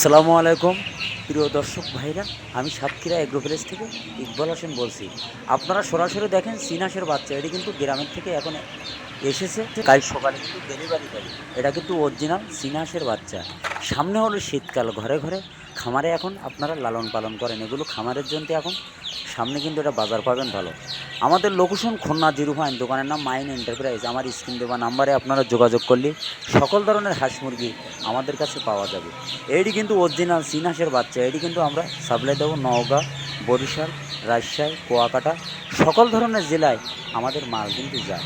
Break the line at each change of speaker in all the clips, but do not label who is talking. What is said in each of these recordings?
আসসালামু আলাইকুম প্রিয় দর্শক ভাইরা, আমি সাতক্ষীরা এগ্রো ভিলেজ থেকে ইকবাল হোসেন বলছি। আপনারা সরাসরি দেখেন চীনাশের বাচ্চা, এটি কিন্তু গ্রামের থেকে এখন এসেছে, কাল সকালে কিন্তু ডেলিভারি দেবে। এটা কিন্তু অরিজিনাল চীনাশের বাচ্চা। সামনে হলো শীতকাল, ঘরে ঘরে খামারে এখন আপনারা লালন পালন করেন, এগুলো খামারের জন্য এখন সামনে কিন্তু এটা বাজার পাবেন ভালো। আমাদের লোকেশন খুলনা জিরুভাইন, দোকানের নাম মাইন এন্টারপ্রাইজ। আমার স্ক্রিন দেওয়া নাম্বারে আপনারা যোগাযোগ করলে সকল ধরনের হাঁস মুরগি আমাদের কাছে পাওয়া যাবে। এটি কিন্তু অরিজিনাল চীনাশের বাচ্চা। এটি কিন্তু আমরা সাপ্লাই দেবো নওগাঁ, বরিশাল, রাজশাহী, কুয়াকাটা, সকল ধরনের জেলায় আমাদের মাল কিন্তু যায়।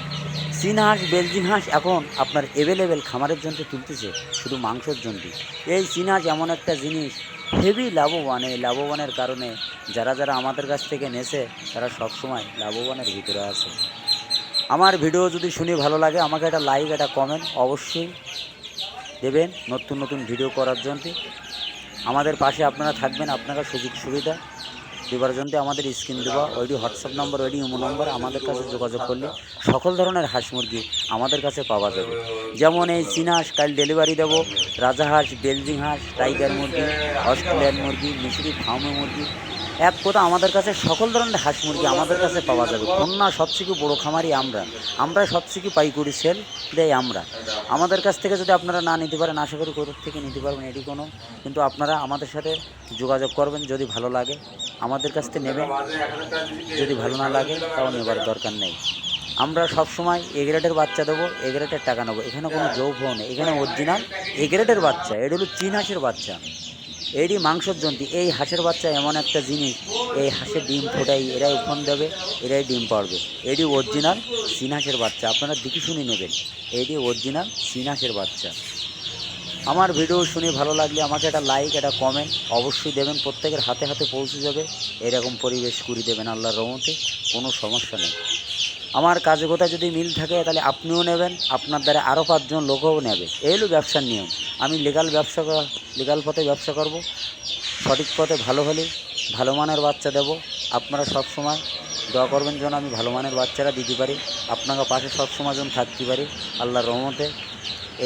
চীন হাঁস, বেলজিং হাঁস এখন আপনার অ্যাভেলেবেল খামারের জন্য তুলতেছে, শুধু মাংসের জন্য। এই চীন হাঁস এমন একটা জিনিস, হেভি লাভবান। এই লাভবানের কারণে যারা যারা আমাদের কাছ থেকে নেছে তারা সবসময় লাভবানের ভিতরে আছে। আমার ভিডিও যদি শুনে ভালো লাগে, আমাকে একটা লাইক, একটা কমেন্ট অবশ্যই দেবেন নতুন নতুন ভিডিও করার জন্য। আমাদের পাশে আপনারা থাকবেন, আপনারা সুযোগ সুবিধা দেওয়ার জন্য আমাদের স্ক্রিন দেওয়া ওইটি হোয়াটসঅ্যাপ নম্বর, ওইটি ইমো নম্বর, আমাদের কাছে যোগাযোগ করলে সকল ধরনের হাঁস মুরগি আমাদের কাছে পাওয়া যাবে। যেমন এই চীনা হাঁস কাল ডেলিভারি দেবো, রাজাহাঁস, বেলজিং হাঁস, টাইগার মুরগি, অস্ট্রেলিয়ান মুরগি, মিশরি ফার্মে মুরগি, এক কথা আমাদের কাছে সকল ধরনের হাঁস মুরগি আমাদের কাছে পাওয়া যাবে। খুলনা সবথেকে বড়ো খামারি আমরা সবথেকে পাইকারি সেল দেয় আমরা। আমাদের কাছ থেকে যদি আপনারা না নিতে পারেন, আশা করি কোথাও থেকে নিতে পারবেন, এটি কোনো, কিন্তু আপনারা আমাদের সাথে যোগাযোগ করবেন, যদি ভালো লাগে আমাদের কাছ থেকে নেবেন, যদি ভালো না লাগে তাও নেবার দরকার নেই। আমরা সবসময় এ গ্রেডের বাচ্চা দেবো, এ গ্রেডের টাকা নেবো, এখানে কোনো যৌভ নেই, এখানে অরিজিনাল এ গ্রেডের বাচ্চা। এটি হলো চীন হাঁসের বাচ্চা, এটি মাংসের জন্তি। এই হাঁসের বাচ্চা এমন একটা জিনিস, এই হাঁসের ডিম ফোটাই, এরাই উৎপন্ন দেবে, এরাই ডিম পাড়বে। এটি অরিজিনাল চীন হাঁসের বাচ্চা, আপনারা দেখে শুনে নেবেন, এটি অরিজিনাল চীন হাঁসের বাচ্চা। আমার ভিডিও শুনে ভালো লাগলে আমাকে একটা লাইক, একটা কমেন্ট অবশ্যই দেবেন, প্রত্যেকের হাতে হাতে পৌঁছে যাবে। এরকম পরিবেশ করে দেবেন আল্লাহর রহমতে, কোনো সমস্যা নেই। আমার কাজে কোথায় যদি মিল থাকে তাহলে আপনিও নেবেন, আপনার দ্বারা আরও 5 জন লোকও নেবে। এই হলো ব্যবসার নিয়ম। আমি লিগাল পথে ব্যবসা করব, সঠিক পথে ভালো হলে ভালো মানের বাচ্চা দেব। আপনারা সবসময় দোয়া করবেন যেন আমি ভালো মানের বাচ্চারা দিতে পারি, আপনাকে পাশে সবসময় যেন থাকতে পারি আল্লাহর রহমতে।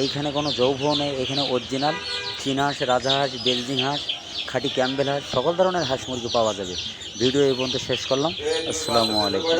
এইখানে কোনো যৌভ নেই, এখানে অরিজিনাল চীনা হাঁস, রাজাহাঁস, বেলজিং হাঁস, খাঁটি ক্যাম্বেল হাঁস, সকল ধরনের হাঁস মুরগি পাওয়া যাবে। ভিডিও এই পর্যন্ত শেষ করলাম। আসসালামু আলাইকুম।